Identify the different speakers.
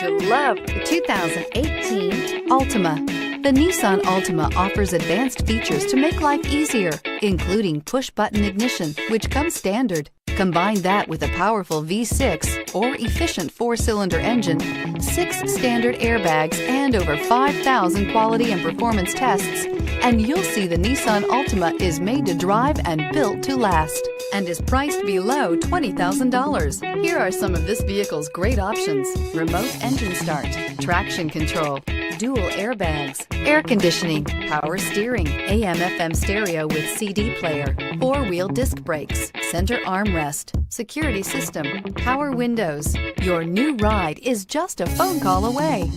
Speaker 1: to love the 2018 Altima. The Nissan Altima offers advanced features to make life easier, including push-button ignition, which comes standard. Combine that with a powerful V6 or efficient 4-cylinder engine, 6 standard airbags, and over 5,000 quality and performance tests, and you'll see the Nissan Altima is made to drive and built to last, and is priced below $20,000. Here are some of this vehicle's great options: remote engine start, traction control, dual airbags, air conditioning, power steering, AM/FM stereo with CD player, 4-wheel disc brakes, center armrest, security system, power windows. Your new ride is just a phone call away.